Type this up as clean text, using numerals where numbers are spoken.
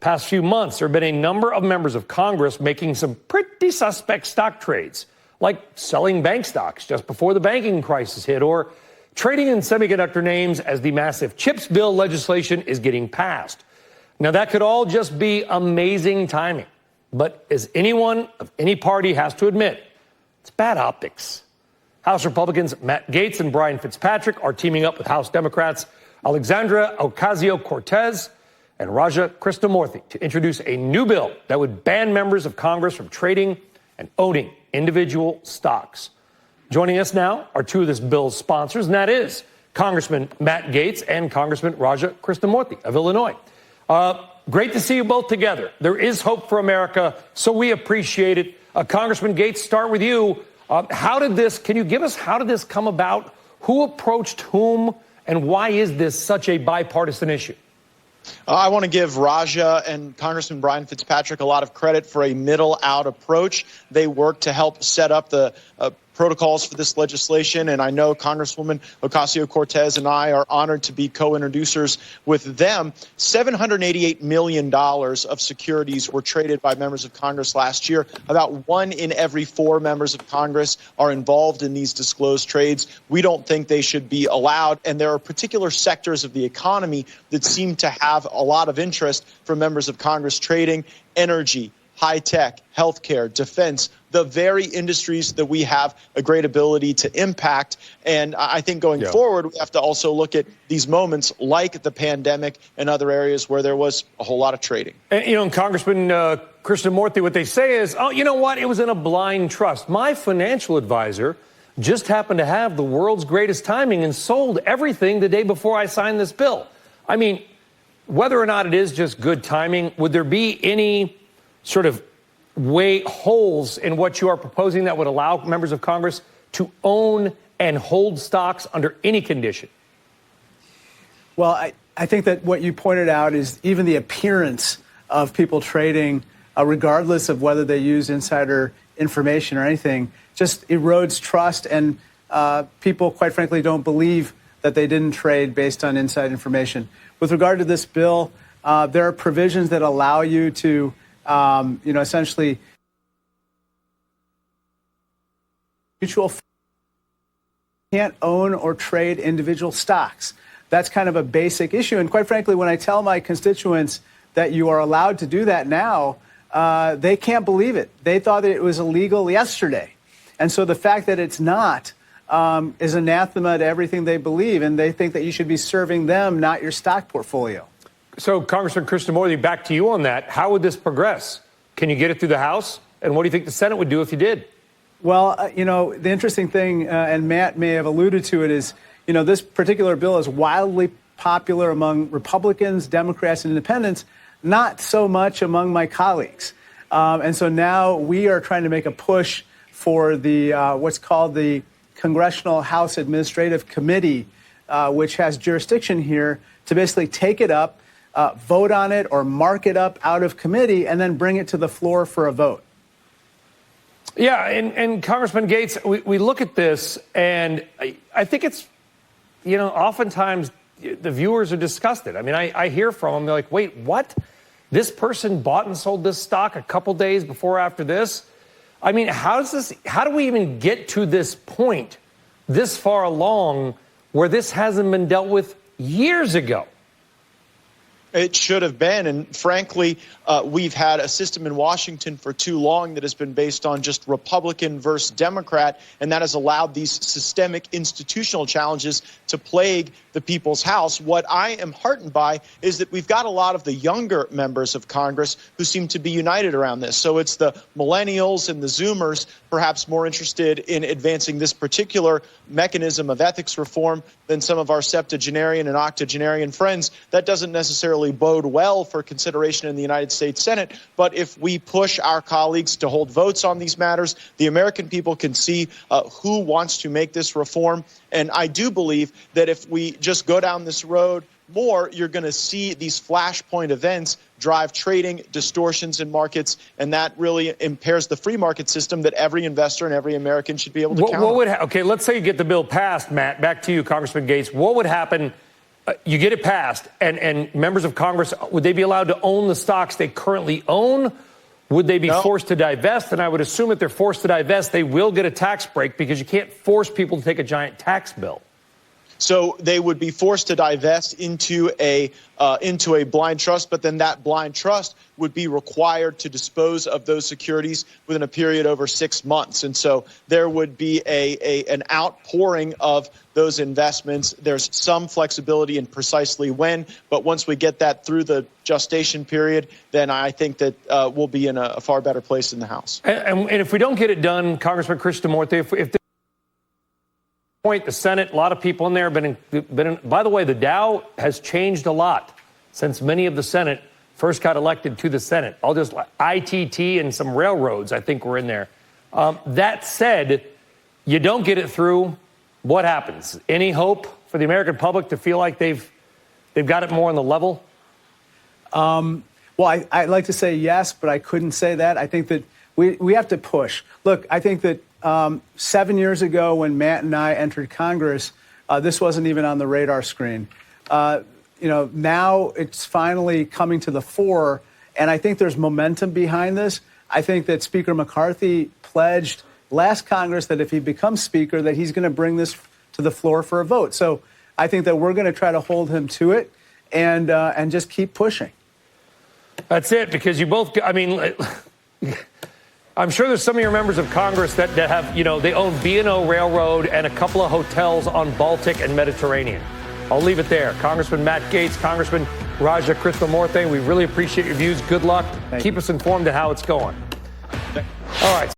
Past few months, there have been a number of members of Congress making some pretty suspect stock trades, like selling bank stocks just before the banking crisis hit, or trading in semiconductor names as the massive CHIPS bill legislation is getting passed. Now, that could all just be amazing timing, but as anyone of any party has to admit, it's bad optics. House Republicans Matt Gaetz and Brian Fitzpatrick are teaming up with House Democrats Alexandria Ocasio-Cortez and Raja Krishnamoorthi to introduce a new bill that would ban members of Congress from trading and owning individual stocks. Joining us now are two of this bill's sponsors, and that is Congressman Matt Gaetz and Congressman Raja Krishnamoorthi of Illinois. Great to see you both together. There is hope for America, so we appreciate it. Congressman Gaetz, start with you. How did this come about? Who approached whom, and why is this such a bipartisan issue? I want to give Raja and Congressman Brian Fitzpatrick a lot of credit for a middle-out approach. They worked to help set up the protocols for this legislation, and I know Congresswoman Ocasio-Cortez and I are honored to be co-introducers with them. $788 million of securities were traded by members of Congress last year. About 1 in every 4 members of Congress are involved in these disclosed trades. We don't think they should be allowed, and there are particular sectors of the economy that seem to have a lot of interest from members of Congress trading: energy, high-tech, healthcare, defense, the very industries that we have a great ability to impact. And I think going forward, we have to also look at these moments like the pandemic and other areas where there was a whole lot of trading. And, Congressman Krishnamoorthi, what they say is, oh, you know what? It was in a blind trust. My financial advisor just happened to have the world's greatest timing and sold everything the day before I signed this bill. I mean, whether or not it is just good timing, would there be any sort of holes in what you are proposing that would allow members of Congress to own and hold stocks under any condition? Well, I think that what you pointed out is even the appearance of people trading, regardless of whether they use insider information or anything, just erodes trust, and people, quite frankly, don't believe that they didn't trade based on inside information. With regard to this bill, there are provisions that allow you to essentially mutual can't own or trade individual stocks. That's kind of a basic issue. And quite frankly, when I tell my constituents that you are allowed to do that now, they can't believe it. They thought that it was illegal yesterday. And so the fact that it's not is anathema to everything they believe. And they think that you should be serving them, not your stock portfolio. So, Congressman Krishnamoorthi, back to you on that. How would this progress? Can you get it through the House? And what do you think the Senate would do if you did? Well, the interesting thing, and Matt may have alluded to it, is, this particular bill is wildly popular among Republicans, Democrats, and independents, not so much among my colleagues. And so now we are trying to make a push for the what's called the Congressional House Administrative Committee, which has jurisdiction here, to basically take it up, vote on it, or mark it up out of committee, and then bring it to the floor for a vote. Yeah, and Congressman Gaetz, we look at this, and I think it's, oftentimes the viewers are disgusted. I mean, I hear from them, they're like, wait, what? This person bought and sold this stock a couple days before or after this? I mean, how do we even get to this point, this far along, where this hasn't been dealt with years ago? It should have been. And frankly, we've had a system in Washington for too long that has been based on just Republican versus Democrat, and that has allowed these systemic institutional challenges to plague the people's house. What I am heartened by is that we've got a lot of the younger members of Congress who seem to be united around this. So it's the millennials and the Zoomers perhaps more interested in advancing this particular mechanism of ethics reform than some of our septuagenarian and octogenarian friends. That doesn't necessarily bode well for consideration in the United States Senate, but if we push our colleagues to hold votes on these matters, the American people can see who wants to make this reform. And I do believe that if we just go down this road more, you're going to see these flashpoint events drive trading, distortions in markets, and that really impairs the free market system that every investor and every American should be able to count on. Okay, let's say you get the bill passed, Matt. Back to you, Congressman Gaetz. What would happen you get it passed, and members of Congress, would they be allowed to own the stocks they currently own? Would they be forced to divest? And I would assume if they're forced to divest, they will get a tax break because you can't force people to take a giant tax bill. So they would be forced to divest into a blind trust, but then that blind trust would be required to dispose of those securities within a period over 6 months. And so there would be an outpouring of those investments. There's some flexibility in precisely when, but once we get that through the gestation period, then I think that we'll be in a far better place in the House. And if we don't get it done, Congressman Krishnamoorthi, if point, the Senate, a lot of people in there have been in. By the way, the Dow has changed a lot since many of the Senate first got elected to the Senate. All just ITT and some railroads, I think, were in there. That said, you don't get it through. What happens? Any hope for the American public to feel like they've got it more on the level? Well, I'd like to say yes, but I couldn't say that. I think that we have to push. Look, I think that 7 years ago when Matt and I entered Congress, this wasn't even on the radar screen. Now it's finally coming to the fore, and I think there's momentum behind this. I think that Speaker McCarthy pledged last Congress that if he becomes Speaker, that he's going to bring this to the floor for a vote. So I think that we're going to try to hold him to it and just keep pushing. That's it, because you both, I mean, I'm sure there's some of your members of Congress that have, they own B&O Railroad and a couple of hotels on Baltic and Mediterranean. I'll leave it there. Congressman Matt Gaetz, Congressman Raja Krishnamoorthi, we really appreciate your views. Good luck. Keep us informed of how it's going. All right.